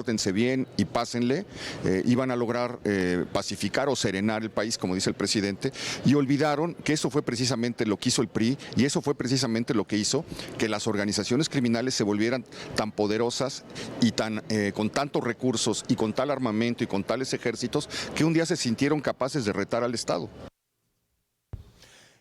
pórtense bien y pásenle, iban a lograr pacificar o serenar el país, como dice el presidente, y olvidaron que eso fue precisamente lo que hizo el PRI y eso fue precisamente lo que hizo que las organizaciones criminales se volvieran tan poderosas y con tantos recursos y con tal armamento y con tales ejércitos que un día se sintieron capaces de retar al Estado.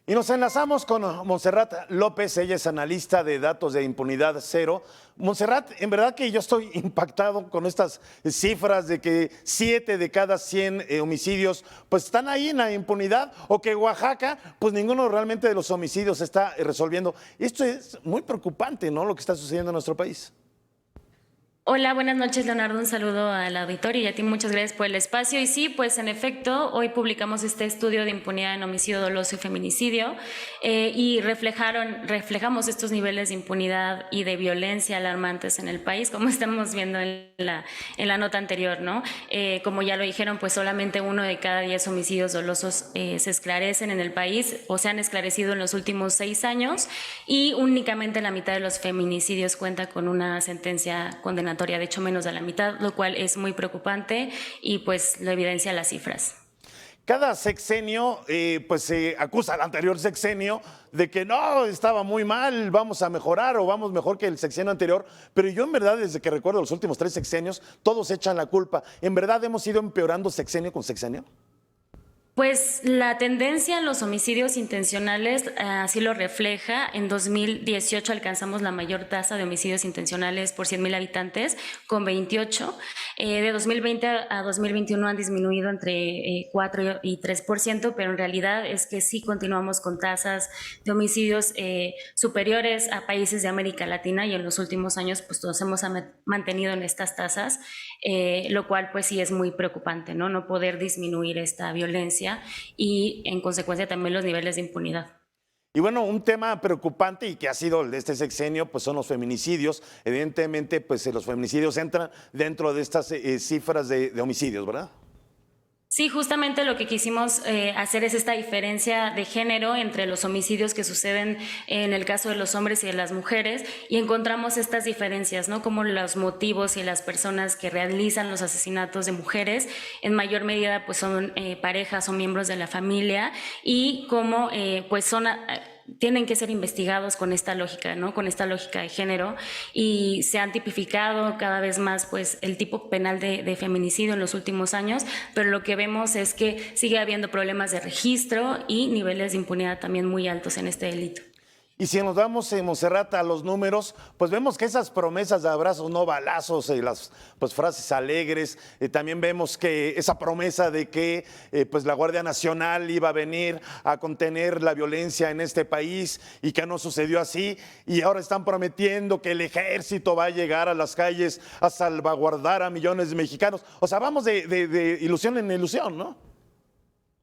Y nos enlazamos con Montserrat López, ella es analista de datos de impunidad cero. Montserrat, en verdad que yo estoy impactado con estas cifras de que 7 de cada 100 homicidios pues están ahí en la impunidad, o que Oaxaca pues ninguno realmente de los homicidios se está resolviendo. Esto es muy preocupante, ¿no?, lo que está sucediendo en nuestro país. Hola, buenas noches, Leonardo. Un saludo al auditorio y a ti muchas gracias por el espacio. Y sí, pues en efecto, hoy publicamos este estudio de impunidad en homicidio doloso y feminicidio y reflejamos estos niveles de impunidad y de violencia alarmantes en el país, como estamos viendo en la nota anterior, ¿no? Como ya lo dijeron, pues solamente 1 de cada 10 homicidios dolosos se esclarecen en el país o se han esclarecido en los últimos 6 años, y únicamente la mitad de los feminicidios cuenta con una sentencia condenatoria, de hecho menos de la mitad, lo cual es muy preocupante y pues lo evidencia las cifras. Cada sexenio pues se acusa al anterior sexenio de que no, estaba muy mal, vamos a mejorar o vamos mejor que el sexenio anterior, pero yo en verdad desde que recuerdo los últimos 3 sexenios todos echan la culpa. ¿En verdad hemos ido empeorando sexenio con sexenio? Pues la tendencia en los homicidios intencionales así lo refleja. En 2018 alcanzamos la mayor tasa de homicidios intencionales por 100,000 habitantes, con 28. De 2020 a 2021 han disminuido entre 4 y 3%, pero en realidad es que sí continuamos con tasas de homicidios superiores a países de América Latina, y en los últimos años pues nos hemos mantenido en estas tasas, lo cual pues sí es muy preocupante, ¿no? No poder disminuir esta violencia y en consecuencia también los niveles de impunidad. Y bueno, un tema preocupante y que ha sido el de este sexenio pues son los feminicidios. Evidentemente pues los feminicidios entran dentro de estas cifras de homicidios, ¿verdad? Sí, justamente lo que quisimos hacer es esta diferencia de género entre los homicidios que suceden en el caso de los hombres y de las mujeres, y encontramos estas diferencias, ¿no? Como los motivos y las personas que realizan los asesinatos de mujeres en mayor medida pues son parejas o miembros de la familia, y cómo pues son tienen que ser investigados con esta lógica, ¿no? Con esta lógica de género, y se han tipificado cada vez más pues el tipo penal de feminicidio en los últimos años, pero lo que vemos es que sigue habiendo problemas de registro y niveles de impunidad también muy altos en este delito. Y si nos vamos en Montserrat a los números, pues vemos que esas promesas de abrazos no balazos, las pues frases alegres, también vemos que esa promesa de que pues la Guardia Nacional iba a venir a contener la violencia en este país, y que no sucedió así, y ahora están prometiendo que el ejército va a llegar a las calles a salvaguardar a millones de mexicanos. O sea, vamos de ilusión en ilusión, ¿no?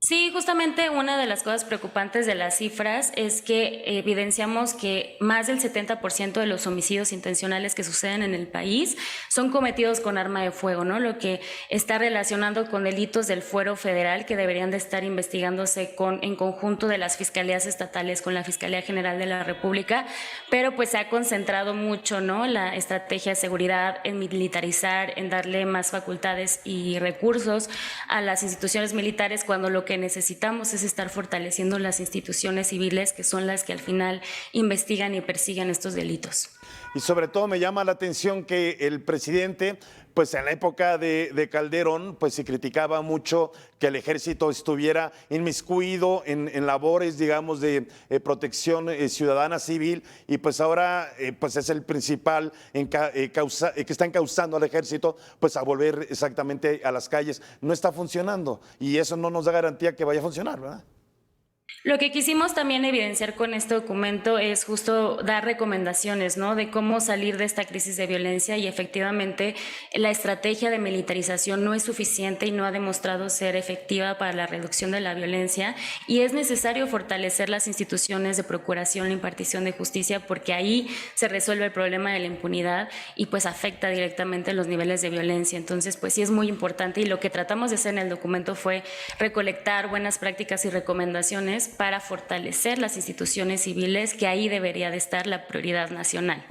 Sí, justamente una de las cosas preocupantes de las cifras es que evidenciamos que más del 70% de los homicidios intencionales que suceden en el país son cometidos con arma de fuego, ¿no? Lo que está relacionando con delitos del fuero federal que deberían de estar investigándose en conjunto de las fiscalías estatales con la Fiscalía General de la República, pero pues se ha concentrado mucho, ¿no?, la estrategia de seguridad en militarizar, en darle más facultades y recursos a las instituciones militares, cuando lo que necesitamos es estar fortaleciendo las instituciones civiles, que son las que al final investigan y persiguen estos delitos. Y sobre todo me llama la atención que el presidente, pues en la época de Calderón, pues se criticaba mucho que el ejército estuviera inmiscuido en labores, digamos, de protección ciudadana civil, y pues ahora pues es el principal que está encauzando al ejército pues a volver exactamente a las calles. No está funcionando, y eso no nos da garantía que vaya a funcionar, ¿verdad? Lo que quisimos también evidenciar con este documento es justo dar recomendaciones, ¿no?, de cómo salir de esta crisis de violencia, y efectivamente la estrategia de militarización no es suficiente y no ha demostrado ser efectiva para la reducción de la violencia, y es necesario fortalecer las instituciones de procuración e impartición de justicia, porque ahí se resuelve el problema de la impunidad y pues afecta directamente los niveles de violencia. Entonces pues sí es muy importante, y lo que tratamos de hacer en el documento fue recolectar buenas prácticas y recomendaciones para fortalecer las instituciones civiles, que ahí debería de estar la prioridad nacional.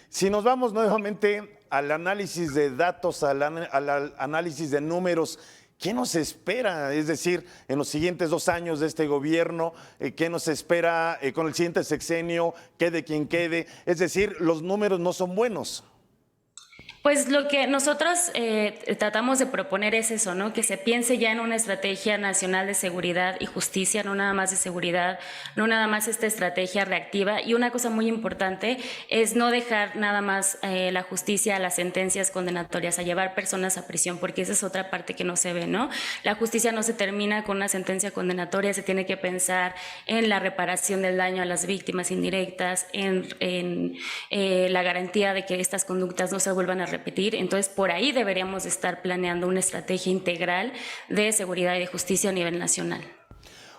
Si nos vamos nuevamente al análisis de datos, al análisis de números, ¿qué nos espera? Es decir, en los siguientes 2 años de este gobierno, ¿qué nos espera con el siguiente sexenio? Quede quien quede. Es decir, los números no son buenos. Pues lo que nosotros tratamos de proponer es eso, ¿no? Que se piense ya en una estrategia nacional de seguridad y justicia, no nada más de seguridad, no nada más esta estrategia reactiva. Y una cosa muy importante es no dejar nada más la justicia a las sentencias condenatorias, a llevar personas a prisión, porque esa es otra parte que no se ve, ¿no? La justicia no se termina con una sentencia condenatoria, se tiene que pensar en la reparación del daño a las víctimas indirectas, en la garantía de que estas conductas no se vuelvan a repetir. Entonces, por ahí deberíamos estar planeando una estrategia integral de seguridad y de justicia a nivel nacional.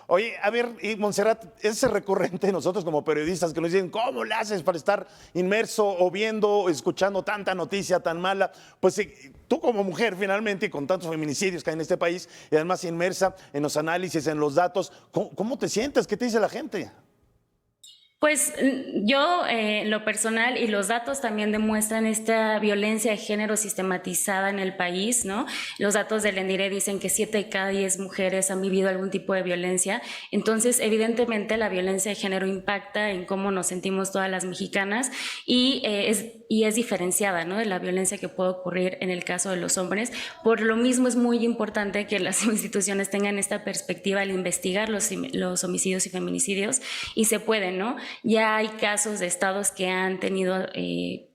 Oye, a ver, y Montserrat, es recurrente nosotros como periodistas que nos dicen, ¿cómo le haces para estar inmerso o viendo o escuchando tanta noticia tan mala? Pues tú como mujer finalmente, y con tantos feminicidios que hay en este país, y además inmersa en los análisis, en los datos, ¿cómo te sientes? ¿Qué te dice la gente? Pues yo, lo personal, y los datos también demuestran esta violencia de género sistematizada en el país, ¿no? Los datos del ENDIRE dicen que 7 de cada 10 mujeres han vivido algún tipo de violencia. Entonces, evidentemente, la violencia de género impacta en cómo nos sentimos todas las mexicanas y es diferenciada, ¿no? De la violencia que puede ocurrir en el caso de los hombres. Por lo mismo, es muy importante que las instituciones tengan esta perspectiva al investigar los homicidios y feminicidios, y se pueden, ¿no? Ya hay casos de estados que han tenido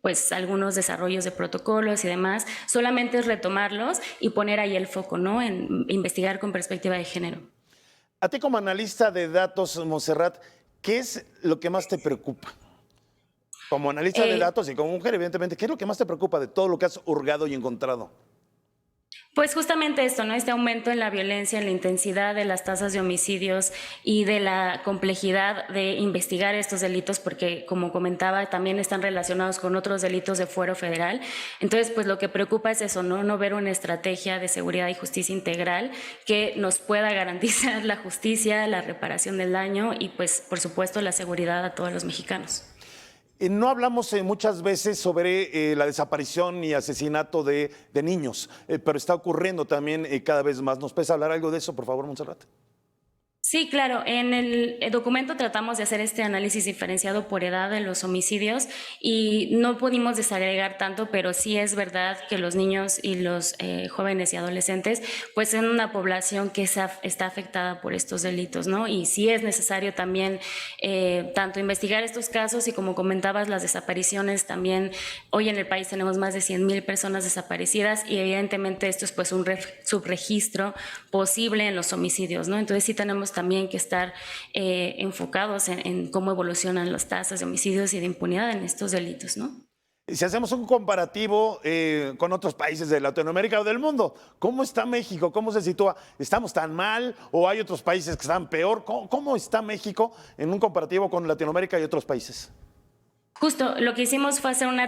pues algunos desarrollos de protocolos y demás. Solamente es retomarlos y poner ahí el foco, ¿no? En investigar con perspectiva de género. A ti como analista de datos, Montserrat, ¿qué es lo que más te preocupa? Como analista de datos y como mujer, evidentemente, ¿qué es lo que más te preocupa de todo lo que has hurgado y encontrado? Pues justamente esto, ¿no? Este aumento en la violencia, en la intensidad de las tasas de homicidios y de la complejidad de investigar estos delitos, porque como comentaba, también están relacionados con otros delitos de fuero federal. Entonces, pues lo que preocupa es eso, ¿no? No ver una estrategia de seguridad y justicia integral que nos pueda garantizar la justicia, la reparación del daño y pues, por supuesto, la seguridad a todos los mexicanos. No hablamos muchas veces sobre la desaparición y asesinato de niños, pero está ocurriendo también cada vez más. ¿Nos puedes hablar algo de eso, por favor, Montserrat? Sí, claro. En el documento tratamos de hacer este análisis diferenciado por edad de los homicidios y no pudimos desagregar tanto, pero sí es verdad que los niños y los jóvenes y adolescentes pues son una población que está afectada por estos delitos, ¿no? Y sí es necesario también tanto investigar estos casos y, como comentabas, las desapariciones también. Hoy en el país tenemos más de 100,000 personas desaparecidas y evidentemente esto es pues un subregistro posible en los homicidios, ¿no? Entonces sí tenemos también que estar enfocados en cómo evolucionan las tasas de homicidios y de impunidad en estos delitos, ¿no? Si hacemos un comparativo con otros países de Latinoamérica o del mundo, ¿cómo está México? ¿Cómo se sitúa? ¿Estamos tan mal o hay otros países que están peor? ¿Cómo está México en un comparativo con Latinoamérica y otros países? Justo, lo que hicimos fue hacer un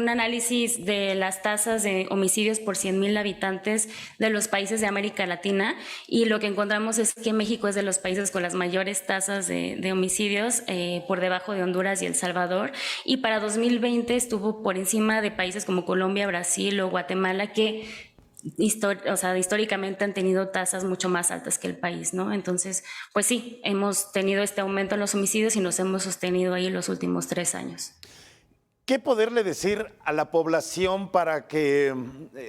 análisis de las tasas de homicidios por 100,000 habitantes de los países de América Latina, y lo que encontramos es que México es de los países con las mayores tasas de homicidios, por debajo de Honduras y El Salvador, y para 2020 estuvo por encima de países como Colombia, Brasil o Guatemala, que históricamente han tenido tasas mucho más altas que el país, ¿no? Entonces, pues sí, hemos tenido este aumento en los homicidios y nos hemos sostenido ahí los últimos 3 años. ¿Qué poderle decir a la población para que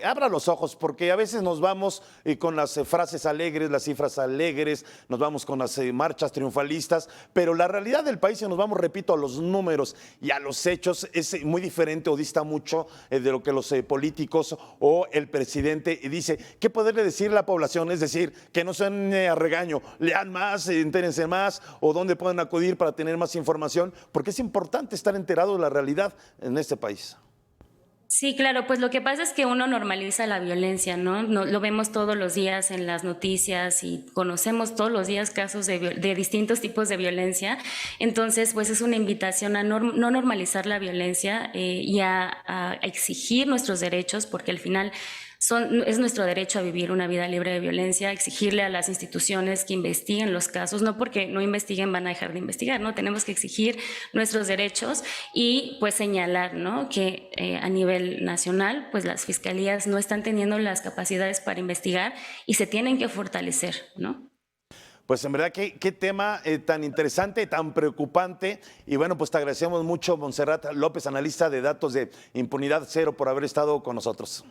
abra los ojos? Porque a veces nos vamos con las frases alegres, las cifras alegres, nos vamos con las marchas triunfalistas, pero la realidad del país, si nos vamos, repito, a los números y a los hechos, es muy diferente o dista mucho de lo que los políticos o el presidente dice. ¿Qué poderle decir a la población? Es decir, que no suene a regaño, lean más, entérense más, o dónde pueden acudir para tener más información, porque es importante estar enterado de la realidad en este país. Sí, claro, pues lo que pasa es que uno normaliza la violencia, ¿no? Lo vemos todos los días en las noticias y conocemos todos los días casos de distintos tipos de violencia. Entonces, pues es una invitación a no normalizar la violencia y a exigir nuestros derechos, porque al final Es nuestro derecho a vivir una vida libre de violencia, exigirle a las instituciones que investiguen los casos, no porque no investiguen van a dejar de investigar, ¿no? Tenemos que exigir nuestros derechos y pues señalar, ¿no?, que a nivel nacional pues las fiscalías no están teniendo las capacidades para investigar y se tienen que fortalecer, ¿no? Pues en verdad, qué tema tan interesante, tan preocupante. Y bueno, pues te agradecemos mucho, Montserrat López, analista de datos de Impunidad Cero, por haber estado con nosotros.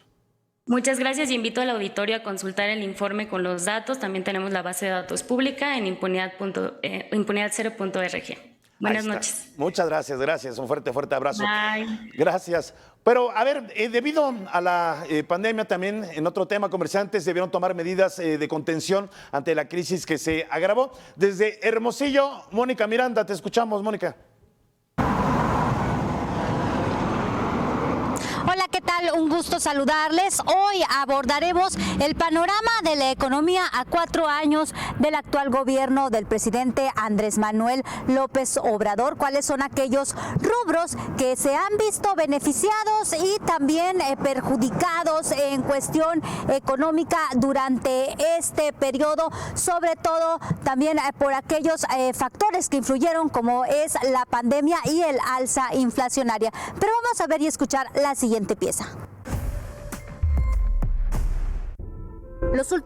Muchas gracias y invito al auditorio a consultar el informe con los datos. También tenemos la base de datos pública en impunidad0.org. Buenas noches. Muchas gracias. Un fuerte abrazo. Bye. Gracias. Pero, a ver, debido a la pandemia también, en otro tema, comerciantes debieron tomar medidas de contención ante la crisis que se agravó. Desde Hermosillo, Mónica Miranda, te escuchamos, Mónica. Hola, ¿qué tal? Un gusto saludarles. Hoy abordaremos el panorama de la economía a 4 años del actual gobierno del presidente Andrés Manuel López Obrador. ¿Cuáles son aquellos rubros que se han visto beneficiados y también perjudicados en cuestión económica durante este periodo? Sobre todo también por aquellos factores que influyeron, como es la pandemia y el alza inflacionaria. Pero vamos a ver y escuchar la siguiente pieza. Los últimos